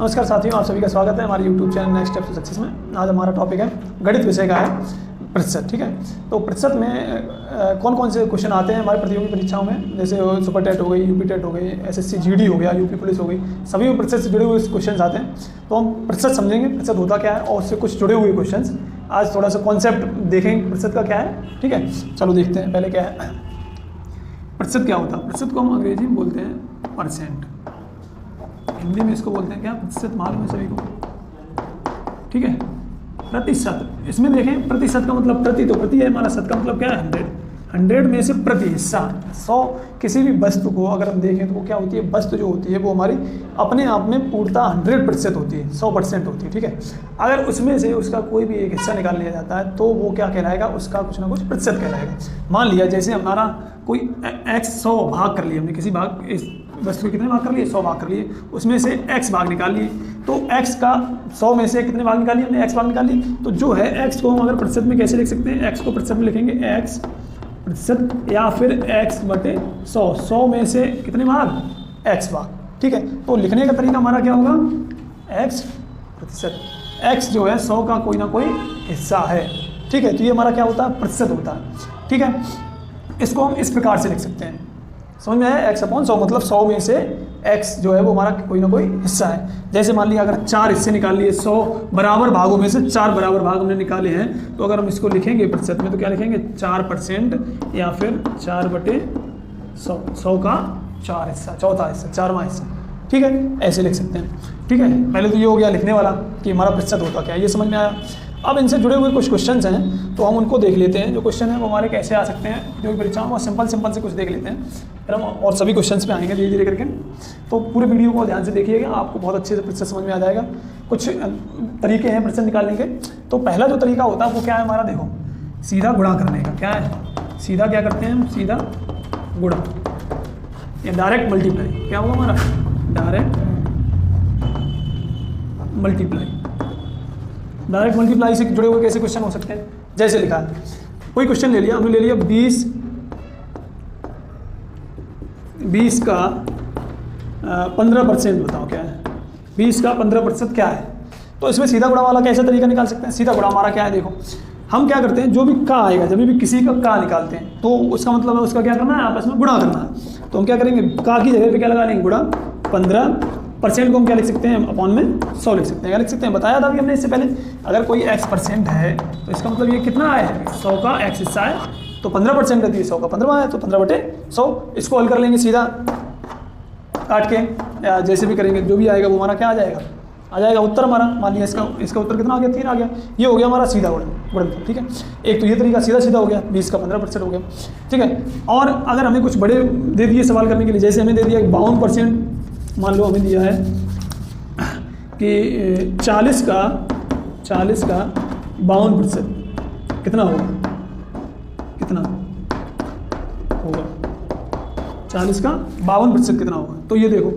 नमस्कार साथियों, आप सभी का स्वागत है हमारे YouTube channel next step to success में। आज हमारा टॉपिक है गणित विषय का है प्रतिशत। ठीक है, तो प्रतिशत में कौन कौन से क्वेश्चन आते हैं हमारे प्रतियोगी परीक्षाओं में, जैसे सुपर टेट हो गई, यूपी टेट हो गई, एसएससी जीडी हो गया, यूपी पुलिस हो गई, सभी में प्रतिशत से जुड़े हुए क्वेश्चन आते हैं। तो हम प्रतिशत समझेंगे, प्रतिशत होता क्या है और उससे कुछ जुड़े हुए क्वेश्चन। आज थोड़ा सा कॉन्सेप्ट देखेंगे प्रतिशत का क्या है। ठीक है, चलो देखते हैं पहले क्या है प्रतिशत। क्या होता है प्रतिशत को हम अंग्रेजी में बोलते हैं परसेंट, हिंदी में इसको बोलते हैं क्या, प्रतिशत। मालूम है सभी को। ठीक है, प्रतिशत। इसमें देखें प्रतिशत का मतलब प्रति, तो प्रति है हमारा, शत का मतलब क्या है 100। 100 में से प्रति हिस्सा 100। किसी भी वस्तु को अगर हम देखें तो वो क्या होती है, वस्तु जो होती है वो हमारी अपने आप में पूर्णतः 100% होती है, 100% होती है। ठीक है, अगर उसमें से उसका कोई भी एक हिस्सा निकाल लिया जाता है तो वो क्या कहलाएगा, उसका कुछ ना कुछ प्रतिशत कहलाएगा। मान लिया जैसे हमारा कोई x 100 भाग कर लिए हमने, किसी भाग इस वस्तु के कितने भाग कर लिए, 100 भाग कर लिए, उसमें से x भाग निकाल लिए, तो x का 100 में से कितने भाग निकाल लिए हमने, x भाग निकाल लिए। तो जो है x को हम अगर प्रतिशत में कैसे लिख सकते हैं, x को प्रतिशत में लिखेंगे x प्रतिशत, या फिर x बटे 100। 100 में से कितने भाग, x भाग। ठीक है, तो लिखने का तरीका हमारा क्या होगा, x प्रतिशत। x जो है 100 का कोई ना कोई हिस्सा है। ठीक है, तो ये हमारा क्या होता है, प्रतिशत होता है। ठीक है, इसको हम इस प्रकार से लिख सकते हैं, समझ में आया। x अपॉन 100 मतलब 100 में से x जो है वो हमारा कोई ना कोई हिस्सा है। जैसे मान लिया अगर 4 हिस्से निकाल लिए, 100 बराबर भागों में से 4 बराबर भाग हमने निकाले हैं, तो अगर हम इसको लिखेंगे प्रतिशत में तो क्या लिखेंगे, 4% या फिर 4 बटे 100। 100 का 4 हिस्सा, चौथा हिस्सा, 4वां हिस्सा। ठीक है, ऐसे लिख सकते हैं। ठीक है, पहले तो ये हो गया लिखने वाला कि हमारा प्रतिशत होता क्या है, ये समझ में आया। अब इनसे जुड़े हुए कुछ क्वेश्चंस हैं तो हम उनको देख लेते हैं। जो क्वेश्चन है वो हमारे कैसे आ सकते हैं जो परीक्षाओं में, सिंपल से कुछ देख लेते हैं, फिर हम और सभी क्वेश्चंस पे आएंगे धीरे धीरे करके। तो पूरे वीडियो को ध्यान से देखिएगा, आपको बहुत अच्छे से प्रतिशत समझ में आ जाएगा। कुछ तरीके हैं प्रतिशत निकालने के। तो पहला जो तरीका होता है वो क्या है हमारा, देखो सीधा गुणा करने का। क्या है, सीधा क्या करते हैं हम, सीधा गुणा या डायरेक्ट मल्टीप्लाई। क्या होगा हमारा, डायरेक्ट मल्टीप्लाई। डायरेक्ट मल्टीप्लाई से जुड़े हुए कैसे क्वेश्चन हो सकते हैं, जैसे लिखा है कोई क्वेश्चन ले लिया हमने, ले लिया 20 का 15% बताओ क्या है, 20 का 15% क्या है। तो इसमें सीधा गुणा वाला कैसा तरीका निकाल सकते हैं। सीधा गुणा हमारा क्या है, देखो हम क्या करते हैं, जो भी का आएगा, जब भी किसी का निकालते हैं तो उसका मतलब है उसका क्या करना है, आपस में गुणा करना है। तो हम क्या करेंगे, का की जगह पे क्या लगा लेंगे, गुणा 15% को हम क्या लिख सकते हैं, अपॉन में 100 लिख सकते हैं। क्या लिख सकते हैं, बताया था अभी हमने इससे पहले। अगर कोई x% है तो इसका मतलब ये कितना है, 100 का x हिस्सा है, तो 15% रहती है, 100 का 15वां है, तो 15 बटे 100। इसको हल कर लेंगे सीधा काट के, या जैसे भी करेंगे जो भी आएगा वो हमारा क्या आ जाएगा उत्तर हमारा। मान लिया इसका उत्तर कितना आ गया, 3 आ गया। ये हो गया हमारा सीधा गुणनफल। ठीक है, एक तो ये तरीका सीधा हो गया, 20 का 15% हो गया। ठीक है, और अगर हमें कुछ बड़े दे दिए सवाल करने के लिए, जैसे हमें दे दिया 52%, मान लो हमें दिया है कि 40 का 52% कितना होगा, कितना होगा 40 का 52% कितना होगा। तो ये देखो,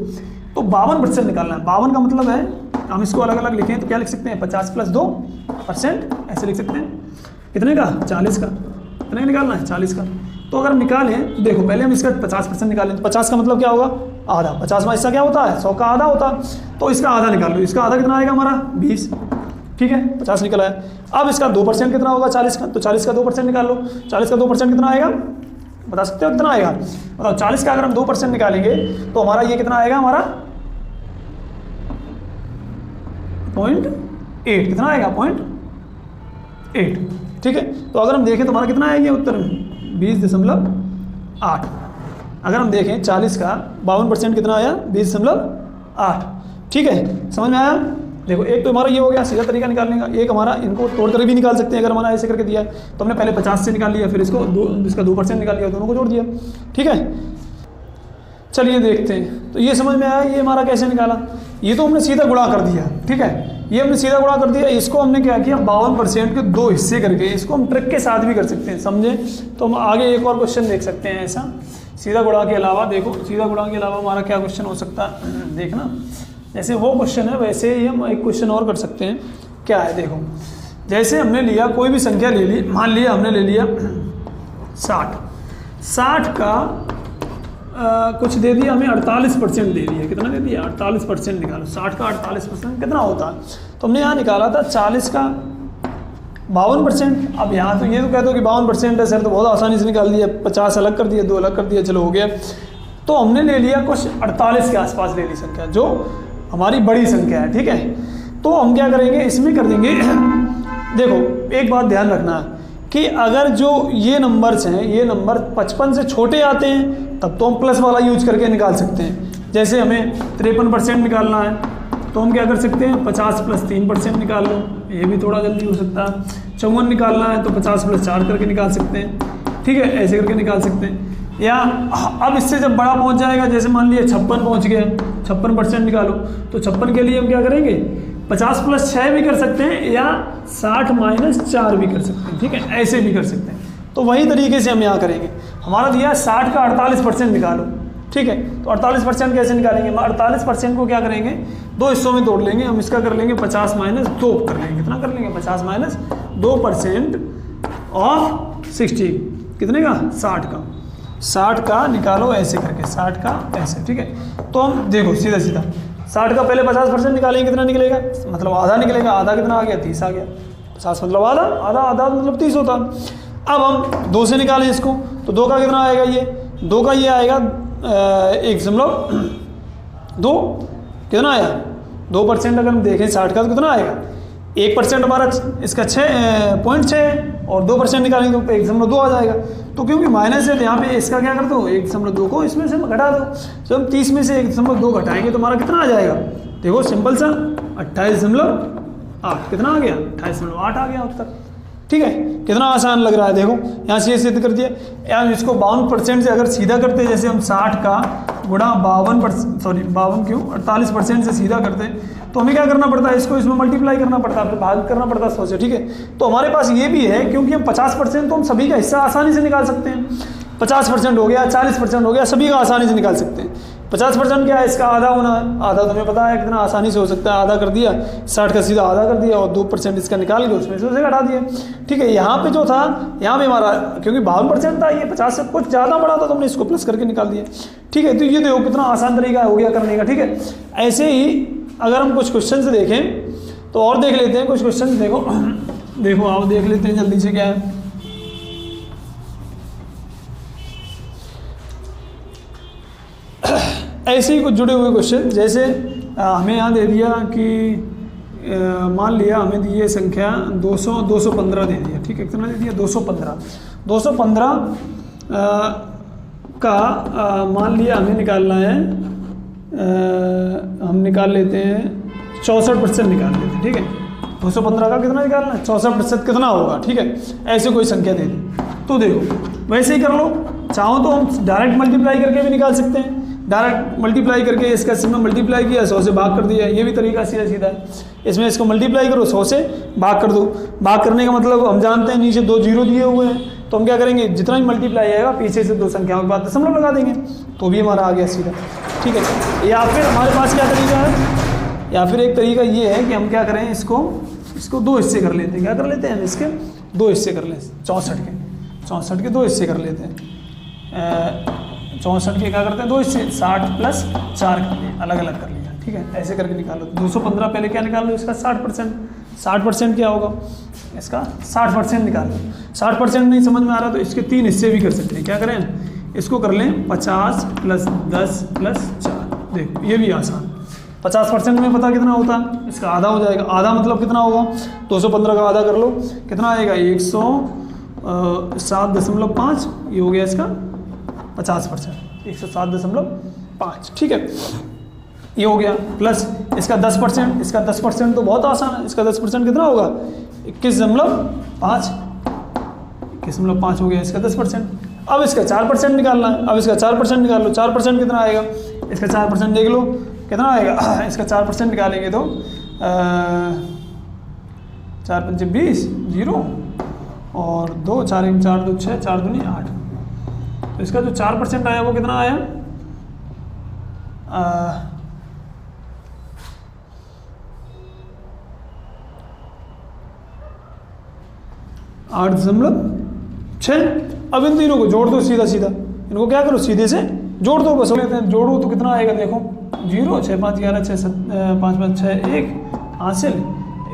तो 52% निकालना है। 52 का मतलब है, हम इसको अलग अलग लिखें तो क्या लिख सकते हैं, 50 + 2%, ऐसे लिख सकते हैं। कितने का, 40 का। कितने निकालना है, 40 का। तो अगर हम निकालें तो देखो पहले हम इसका 50% निकालें, तो 50 का मतलब क्या होगा, आधा। 50वां हिस्सा क्या होता है, 100 का आधा होता है। तो इसका आधा निकाल लो, इसका आधा कितना आएगा हमारा, 20। ठीक है, 50 निकला है। अब इसका 2% कितना होगा, 40 का, तो 40 का 2% निकाल लो। 40 का 2% कितना आएगा, बता सकते हो कितना आएगा, बताओ। 40 का अगर हम 2% निकालेंगे तो हमारा ये कितना आएगा, हमारा 0.8 कितना आएगा, 0.8। ठीक है, तो अगर हम देखें तो हमारा कितना आएगा उत्तर में, 20.8। अगर हम देखें 40 का 52% कितना आया, 20.8। ठीक है, समझ में आया। देखो एक तो हमारा ये हो गया सीधा तरीका निकालने का, एक हमारा इनको तोड़ कर भी निकाल सकते हैं। अगर हमारा ऐसे करके दिया है तो हमने पहले 50 से निकाल लिया, फिर इसका 2% निकाल लिया, दोनों को जोड़ दिया। ठीक है, चलिए देखते हैं। तो ये समझ में आया, ये हमारा कैसे निकाला। ये तो हमने सीधा गुणा कर दिया। ठीक है, ये हमने सीधा गुणा कर दिया। इसको हमने क्या किया, 52% के 2 हिस्से करके, इसको हम ट्रिक के साथ भी कर सकते हैं, समझे। तो हम आगे एक और क्वेश्चन देख सकते हैं ऐसा, सीधा गुणा के अलावा। देखो सीधा गुणा के अलावा हमारा क्या क्वेश्चन हो सकता है, देखना। जैसे वो क्वेश्चन है वैसे ही हम एक क्वेश्चन और कर सकते हैं। क्या है, देखो जैसे हमने लिया कोई भी संख्या ले ली, मान लिया हमने ले लिया 60 का कुछ दे दिया हमें 48% दे दिया, कितना दे दिया 48% निकालो, 60 का 48% कितना होता है, तो हमने यहाँ निकाला था 40 का 52%। अब यहाँ तो ये तो कहते हो कि 52% है सर, तो बहुत आसानी से निकाल दिया, 50 अलग कर दिया, 2 अलग कर दिया, चलो हो गया। तो हमने ले लिया कुछ 48 के आसपास ले ली संख्या, जो हमारी बड़ी संख्या है, ठीक है। तो हम क्या करेंगे, इसमें कर देंगे देखो एक बात ध्यान रखना कि अगर जो ये नंबर्स हैं, ये नंबर 55 से छोटे आते हैं तब तो हम प्लस वाला यूज करके निकाल सकते हैं। जैसे हमें 53% निकालना है तो हम क्या कर सकते हैं, 50 + 3% निकाल लो, ये भी थोड़ा जल्दी हो सकता है। 54 निकालना है तो 50 + 4 करके निकाल सकते हैं, ठीक है, ऐसे करके निकाल सकते हैं। या अब इससे जब बड़ा पहुंच जाएगा, जैसे मान लिया 56 पहुंच गया, 56% निकालो, तो 56 के लिए हम क्या करेंगे, 50 + 6 भी कर सकते हैं या 60 - 4 भी कर सकते हैं, ठीक है, ऐसे भी कर सकते हैं। तो वही तरीके से हम यहाँ करेंगे। हमारा दिया 60 का 48% निकालो, ठीक है, तो 48% कैसे निकालेंगे, 48% को क्या करेंगे, 2 हिस्सों में तोड़ लेंगे हम, इसका कर लेंगे 50 - 2 कर लेंगे, कितना कर लेंगे 50 - 2% ऑफ 60, कितने का 60 का निकालो ऐसे करके, 60 का ऐसे, ठीक है। तो हम देखो सीधा 60 का पहले 50% निकालेंगे, कितना निकलेगा, मतलब आधा निकलेगा, आधा कितना आ गया 30 आ गया, 50 मतलब आधा मतलब 30 होता। अब हम 2 से निकालें इसको, तो 2 का कितना आएगा, ये 2 का ये आएगा 1.2, कितना आया 2%। अगर हम देखें 60 का तो कितना आएगा, 1% हमारा इसका 6.6 और 2% निकालेंगे तो 1.2 आ जाएगा। तो क्योंकि माइनस है तो यहाँ पे इसका क्या कर दो, 1.2 को इसमें से घटा दो। तो हम 30 में से 1.2 घटाएंगे तो हमारा कितना आ जाएगा, देखो सिंपल सा 28.8, कितना आ गया 28.8 आ गया उत्तर, ठीक है। कितना आसान लग रहा है, देखो यहाँ से ये सिद्ध कर दिया। यार इसको 52% से अगर सीधा करते, जैसे हम 60 का गुणा 48% से सीधा करते, तो हमें क्या करना पड़ता है, इसको इसमें मल्टीप्लाई करना पड़ता है, फिर भाग करना पड़ता है 100 से, ठीक है। तो हमारे पास ये भी है, क्योंकि हम 50% तो हम सभी का हिस्सा आसानी से निकाल सकते हैं, 50% हो गया, 40% हो गया, सभी का आसानी से निकाल सकते हैं। 50% क्या है, इसका आधा होना है, आधा तो हमें पता है कितना आसानी से हो सकता है, आधा कर दिया, 60 का सीधा आधा कर दिया और 2% इसका निकाल के उसमें से उसे घटा दिया, ठीक है। यहाँ पे जो था, यहाँ पे हमारा क्योंकि 52% था, ये 50 से कुछ ज़्यादा बड़ा था तो हमने इसको प्लस करके निकाल दिया, ठीक है। तो ये देखो कितना आसान तरीका हो गया करने का, ठीक है। ऐसे ही अगर हम कुछ क्वेश्चन से देखें तो और देख लेते हैं कुछ क्वेश्चन, देखो आओ देख लेते हैं जल्दी से क्या है। ऐसे ही कुछ जुड़े हुए क्वेश्चन, जैसे हमें यहाँ दे दिया कि मान लिया हमें दी ये संख्या 215 दे दिया, ठीक है, कितना दे दिया 215 का मान लिया हमें निकालना है, हम निकाल लेते हैं 64% निकाल लेते हैं, ठीक है। 215 का कितना निकालना है, 64% कितना होगा, ठीक है। ऐसे कोई संख्या दे दी तो देखो वैसे ही कर लो, चाहो तो हम डायरेक्ट मल्टीप्लाई करके भी निकाल सकते हैं, डायरेक्ट मल्टीप्लाई करके इसका इसमें मल्टीप्लाई किया, 100 से भाग कर दिया, ये भी तरीका सीधा है। इसमें इसको मल्टीप्लाई करो, 100 से भाग कर दो। भाग करने का मतलब हम जानते हैं नीचे 2 0 दिए हुए हैं, तो हम क्या करेंगे, जितना भी मल्टीप्लाई आएगा पीछे से 2 संख्याओं के बाद दशमलव लगा देंगे, तो भी हमारा आ गया सीधा, ठीक है। या फिर हमारे पास क्या तरीका है, या फिर एक तरीका ये है कि हम क्या करें, इसको 2 हिस्से कर लेते हैं, क्या कर लेते हैं, इसके 2 हिस्से कर लें, 64 के 2 हिस्से कर लेते हैं, 64 के क्या करते हैं 2 हिस्से, 60 + 4 कर लिया, अलग अलग कर लिया, ठीक है। ऐसे करके निकालो। 215 पहले क्या निकाल लो, इसका 60% क्या होगा, इसका 60% निकाल लो। 60% नहीं समझ में आ रहा तो इसके 3 हिस्से भी कर सकते हैं, क्या करें, इसको कर लें 50 + 10 + 4, देखो ये भी आसान। 50% में पता कितना होता है, इसका आधा हो जाएगा, आधा मतलब कितना होगा, 215 का आधा कर लो, कितना आएगा 107.5, ये हो गया इसका 50%, 107.5, ठीक है, ये हो गया। प्लस इसका 10%, इसका 10% तो बहुत आसान है, इसका 10% कितना होगा 21.5 हो गया इसका 10%। अब इसका 4% निकालना है, अब इसका 4% निकाल लो, 4% कितना आएगा, इसका 4% देख लो कितना आएगा, इसका 4% निकालेंगे तो 4 × 5 = 20, 0 और 2, 4 × 4 = 6, 4 × 2 = 8, तो इसका जो 4% आया वो कितना आया, 8.6। अब इन तीनों को जोड़ दो सीधा, इनको क्या करो सीधे से जोड़ दो बस, लेते हैं जोड़ो तो कितना आएगा देखो, 0 6 5 11 6 5 5 6 1 हासिल,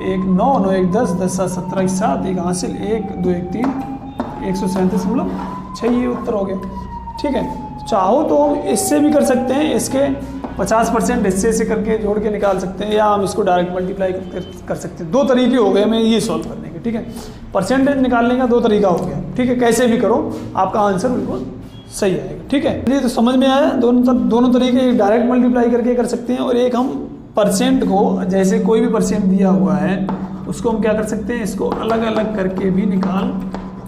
1 9 9 1 10 10 7 17 7 1 हासिल, 1 2 1 3 137.6 ये उत्तर हो गया। ठीक है, चाहो तो हम इससे भी कर सकते हैं, इसके 50% हिस्से से करके जोड़ के निकाल सकते हैं, या हम इसको डायरेक्ट मल्टीप्लाई कर सकते हैं। 2 तरीके हो गए हमें ये सॉल्व करने के। ठीक है, परसेंटेज निकालने का 2 तरीका हो गया। ठीक है, कैसे भी करो आपका आंसर बिल्कुल सही आएगा। ठीक है, ये तो समझ में आया। दोनों तरीके, डायरेक्ट मल्टीप्लाई करके कर सकते हैं, और एक हम परसेंट को, जैसे कोई भी परसेंट दिया हुआ है उसको हम क्या कर सकते हैं, इसको अलग अलग करके भी निकाल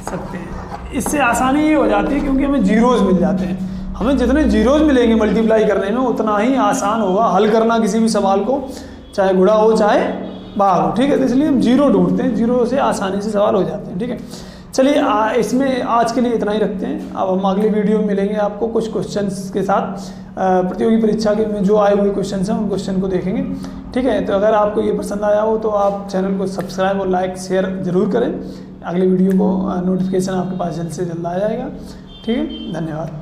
सकते हैं। इससे आसानी ये हो जाती है क्योंकि हमें जीरोज़ मिल जाते हैं। हमें जितने जीरोज़ मिलेंगे मल्टीप्लाई करने में उतना ही आसान होगा हल करना किसी भी सवाल को, चाहे गुणा हो चाहे भाग हो। ठीक है, तो इसलिए हम जीरो ढूंढते हैं, जीरो से आसानी से सवाल हो जाते हैं। ठीक है, चलिए इसमें आज के लिए इतना ही रखते हैं। अब हम अगले वीडियो में मिलेंगे आपको कुछ क्वेश्चंस के साथ, प्रतियोगी परीक्षा के में जो आए हुए क्वेश्चंस हैं उन क्वेश्चन को देखेंगे। ठीक है, तो अगर आपको ये पसंद आया हो तो आप चैनल को सब्सक्राइब और लाइक शेयर ज़रूर करें। अगले वीडियो को नोटिफिकेशन आपके पास जल्द से जल्द आ जाएगा। ठीक है, धन्यवाद।